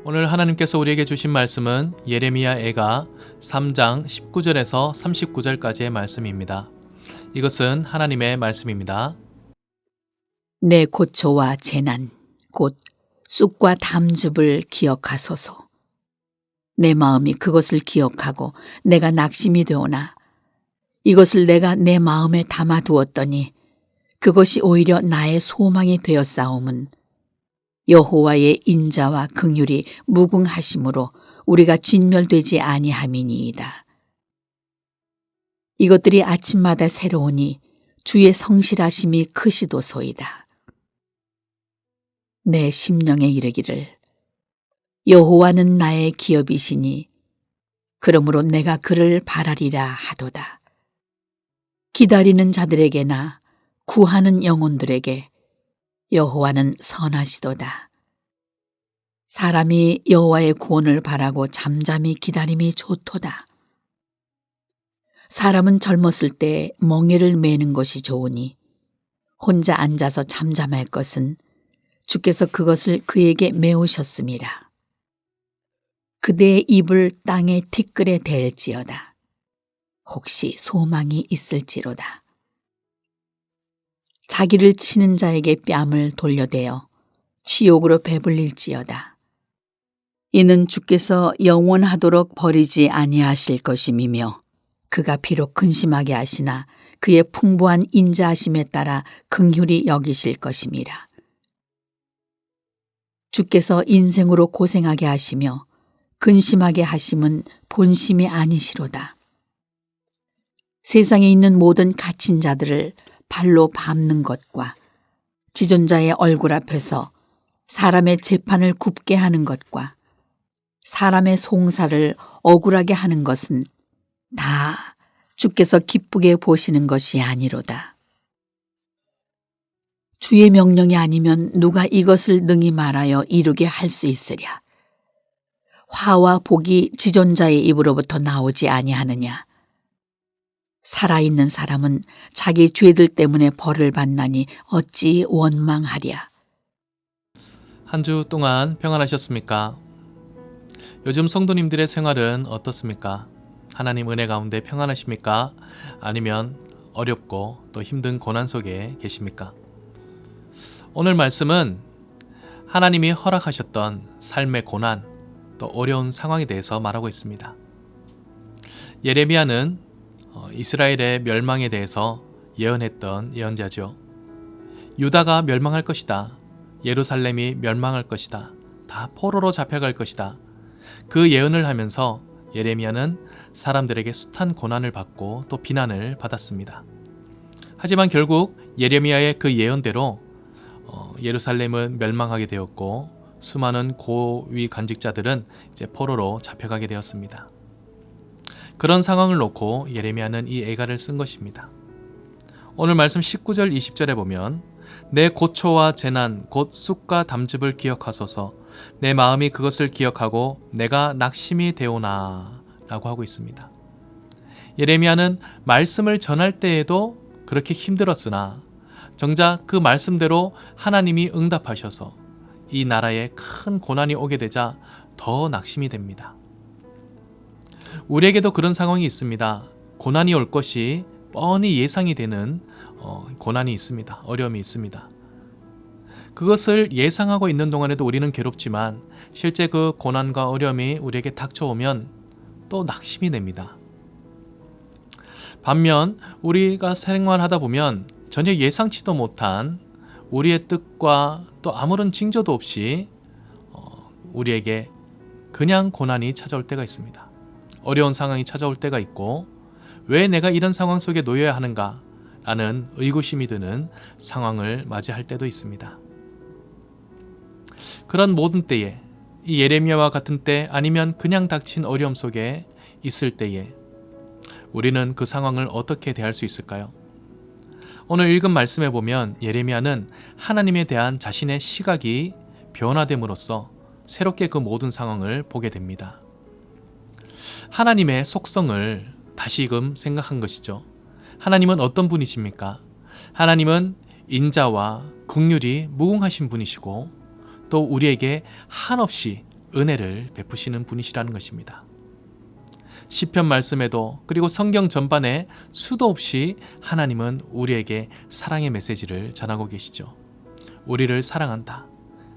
오늘 하나님께서 우리에게 주신 말씀은 예레미야 애가 3장 19절에서 39절까지의 말씀입니다. 이것은 하나님의 말씀입니다. 내 고초와 재난, 곧 쑥과 담즙을 기억하소서. 내 마음이 그것을 기억하고 내가 낙심이 되오나 이것을 내가 내 마음에 담아두었더니 그것이 오히려 나의 소망이 되었사옴은 여호와의 인자와 긍휼이 무궁하심으로 우리가 진멸되지 아니함이니이다. 이것들이 아침마다 새로우니 주의 성실하심이 크시도소이다. 내 심령에 이르기를 여호와는 나의 기업이시니 그러므로 내가 그를 바라리라 하도다. 기다리는 자들에게나 구하는 영혼들에게 여호와는 선하시도다. 사람이 여호와의 구원을 바라고 잠잠히 기다림이 좋도다. 사람은 젊었을 때 멍에를 매는 것이 좋으니 혼자 앉아서 잠잠할 것은 주께서 그것을 그에게 메우셨음이라. 그대의 입을 땅의 티끌에 댈지어다. 혹시 소망이 있을지로다. 자기를 치는 자에게 뺨을 돌려대어 치욕으로 배불릴지어다. 이는 주께서 영원하도록 버리지 아니하실 것임이며 그가 비록 근심하게 하시나 그의 풍부한 인자하심에 따라 긍휼히 여기실 것임이라. 주께서 인생으로 고생하게 하시며 근심하게 하심은 본심이 아니시로다. 세상에 있는 모든 갇힌 자들을 발로 밟는 것과 지존자의 얼굴 앞에서 사람의 재판을 굽게 하는 것과 사람의 송사를 억울하게 하는 것은 다 주께서 기쁘게 보시는 것이 아니로다. 주의 명령이 아니면 누가 이것을 능히 말하여 이루게 할 수 있으랴. 화와 복이 지존자의 입으로부터 나오지 아니하느냐. 살아있는 사람은 자기 죄들 때문에 벌을 받나니 어찌 원망하랴. 한 주 동안 평안하셨습니까? 요즘 성도님들의 생활은 어떻습니까? 하나님 은혜 가운데 평안하십니까? 아니면 어렵고 또 힘든 고난 속에 계십니까? 오늘 말씀은 하나님이 허락하셨던 삶의 고난, 또 어려운 상황에 대해서 말하고 있습니다. 예레미야는 이스라엘의 멸망에 대해서 예언했던 예언자죠. 유다가 멸망할 것이다. 예루살렘이 멸망할 것이다. 다 포로로 잡혀갈 것이다. 그 예언을 하면서 예레미야는 사람들에게 숱한 고난을 받고 또 비난을 받았습니다. 하지만 결국 예레미야의 그 예언대로 예루살렘은 멸망하게 되었고 수많은 고위 관직자들은 이제 포로로 잡혀가게 되었습니다. 그런 상황을 놓고 예레미야는 이 애가를 쓴 것입니다. 오늘 말씀 19절 20절에 보면 내 고초와 재난 곧 쑥과 담즙을 기억하소서 내 마음이 그것을 기억하고 내가 낙심이 되오나 라고 하고 있습니다. 예레미야는 말씀을 전할 때에도 그렇게 힘들었으나 정작 그 말씀대로 하나님이 응답하셔서 이 나라에 큰 고난이 오게 되자 더 낙심이 됩니다. 우리에게도 그런 상황이 있습니다. 고난이 올 것이 뻔히 예상이 되는 고난이 있습니다. 어려움이 있습니다. 그것을 예상하고 있는 동안에도 우리는 괴롭지만 실제 그 고난과 어려움이 우리에게 닥쳐오면 또 낙심이 됩니다. 반면 우리가 생활하다 보면 전혀 예상치도 못한 우리의 뜻과 또 아무런 징조도 없이 우리에게 그냥 고난이 찾아올 때가 있습니다. 어려운 상황이 찾아올 때가 있고 왜 내가 이런 상황 속에 놓여야 하는가 라는 의구심이 드는 상황을 맞이할 때도 있습니다. 그런 모든 때에 이 예레미야와 같은 때 아니면 그냥 닥친 어려움 속에 있을 때에 우리는 그 상황을 어떻게 대할 수 있을까요? 오늘 읽은 말씀에 보면 예레미야는 하나님에 대한 자신의 시각이 변화됨으로써 새롭게 그 모든 상황을 보게 됩니다. 하나님의 속성을 다시금 생각한 것이죠. 하나님은 어떤 분이십니까? 하나님은 인자와 긍휼이 무궁하신 분이시고 또 우리에게 한없이 은혜를 베푸시는 분이시라는 것입니다. 시편 말씀에도 그리고 성경 전반에 수도 없이 하나님은 우리에게 사랑의 메시지를 전하고 계시죠. 우리를 사랑한다.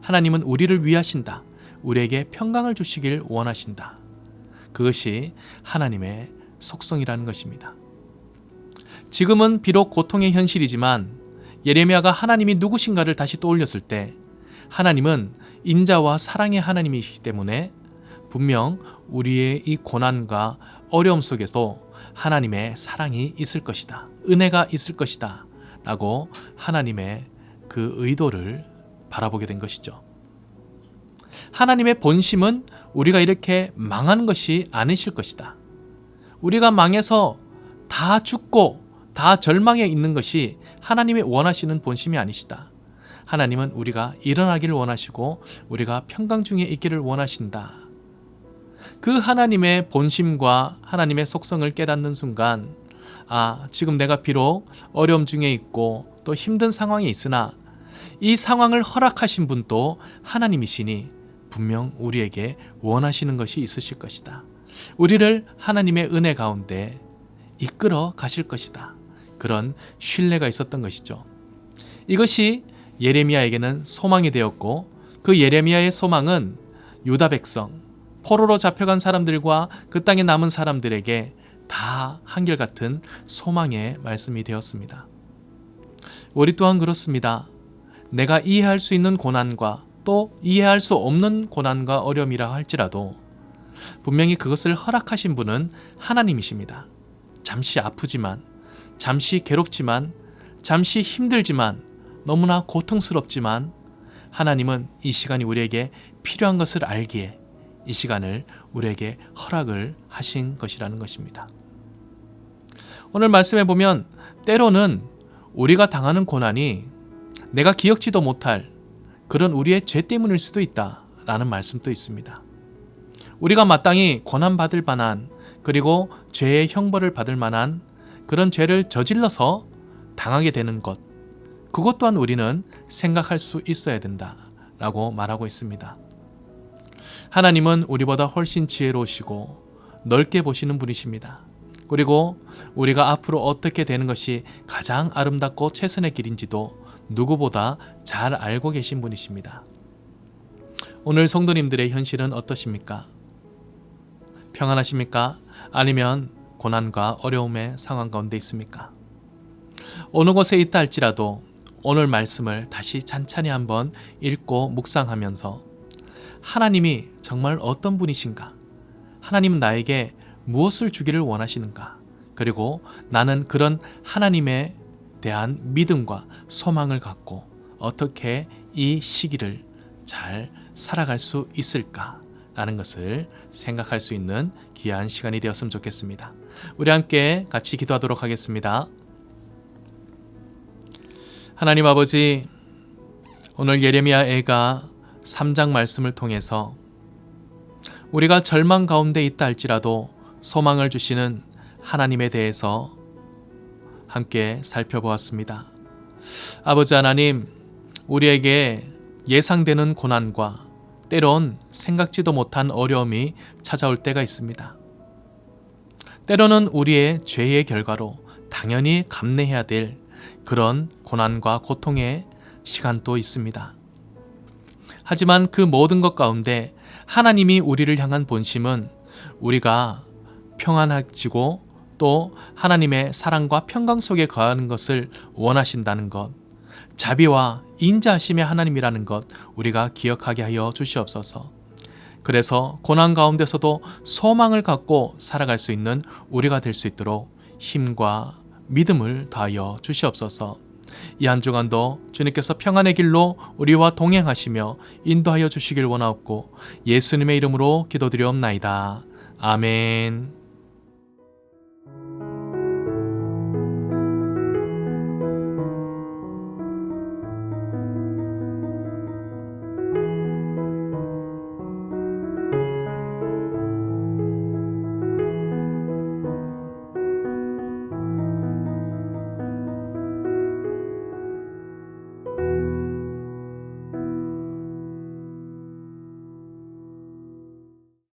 하나님은 우리를 위하신다. 우리에게 평강을 주시길 원하신다. 그것이 하나님의 속성이라는 것입니다. 지금은 비록 고통의 현실이지만 예레미야가 하나님이 누구신가를 다시 떠올렸을 때 하나님은 인자와 사랑의 하나님이시기 때문에 분명 우리의 이 고난과 어려움 속에서 하나님의 사랑이 있을 것이다. 은혜가 있을 것이다. 라고 하나님의 그 의도를 바라보게 된 것이죠. 하나님의 본심은 우리가 이렇게 망하는 것이 아니실 것이다. 우리가 망해서 다 죽고 다 절망에 있는 것이 하나님이 원하시는 본심이 아니시다. 하나님은 우리가 일어나기를 원하시고 우리가 평강 중에 있기를 원하신다. 그 하나님의 본심과 하나님의 속성을 깨닫는 순간, 지금 내가 비록 어려움 중에 있고 또 힘든 상황에 있으나 이 상황을 허락하신 분도 하나님이시니 분명 우리에게 원하시는 것이 있으실 것이다. 우리를 하나님의 은혜 가운데 이끌어 가실 것이다. 그런 신뢰가 있었던 것이죠. 이것이 예레미야에게는 소망이 되었고 그 예레미야의 소망은 유다 백성, 포로로 잡혀간 사람들과 그 땅에 남은 사람들에게 다 한결같은 소망의 말씀이 되었습니다. 우리 또한 그렇습니다. 내가 이해할 수 있는 고난과 또 이해할 수 없는 고난과 어려움이라 할지라도 분명히 그것을 허락하신 분은 하나님이십니다. 잠시 아프지만, 잠시 괴롭지만, 잠시 힘들지만, 너무나 고통스럽지만 하나님은 이 시간이 우리에게 필요한 것을 알기에 이 시간을 우리에게 허락을 하신 것이라는 것입니다. 오늘 말씀해 보면 때로는 우리가 당하는 고난이 내가 기억지도 못할 그런 우리의 죄 때문일 수도 있다라는 말씀도 있습니다. 우리가 마땅히 고난받을 만한 그리고 죄의 형벌을 받을 만한 그런 죄를 저질러서 당하게 되는 것, 그것 또한 우리는 생각할 수 있어야 된다라고 말하고 있습니다. 하나님은 우리보다 훨씬 지혜로우시고 넓게 보시는 분이십니다. 그리고 우리가 앞으로 어떻게 되는 것이 가장 아름답고 최선의 길인지도 누구보다 잘 알고 계신 분이십니다. 오늘 성도님들의 현실은 어떠십니까? 평안하십니까? 아니면 고난과 어려움의 상황 가운데 있습니까? 어느 곳에 있다 할지라도 오늘 말씀을 다시 찬찬히 한번 읽고 묵상하면서 하나님이 정말 어떤 분이신가? 하나님은 나에게 무엇을 주기를 원하시는가? 그리고 나는 그런 하나님에 대한 믿음과 소망을 갖고 어떻게 이 시기를 잘 살아갈 수 있을까? 라는 것을 생각할 수 있는 귀한 시간이 되었으면 좋겠습니다. 우리 함께 같이 기도하도록 하겠습니다. 하나님 아버지, 오늘 예레미야 애가 3장 말씀을 통해서 우리가 절망 가운데 있다 할지라도 소망을 주시는 하나님에 대해서 함께 살펴보았습니다. 아버지 하나님, 우리에게 예상되는 고난과 때론 생각지도 못한 어려움이 찾아올 때가 있습니다. 때로는 우리의 죄의 결과로 당연히 감내해야 될 그런 고난과 고통의 시간도 있습니다. 하지만 그 모든 것 가운데 하나님이 우리를 향한 본심은 우리가 평안해지고 또 하나님의 사랑과 평강 속에 거하는 것을 원하신다는 것, 자비와 인자하심의 하나님이라는 것 우리가 기억하게 하여 주시옵소서. 그래서 고난 가운데서도 소망을 갖고 살아갈 수 있는 우리가 될 수 있도록 힘과 믿음을 다하여 주시옵소서. 이 한 주간도 주님께서 평안의 길로 우리와 동행하시며 인도하여 주시길 원하옵고 예수님의 이름으로 기도드리옵나이다. 아멘.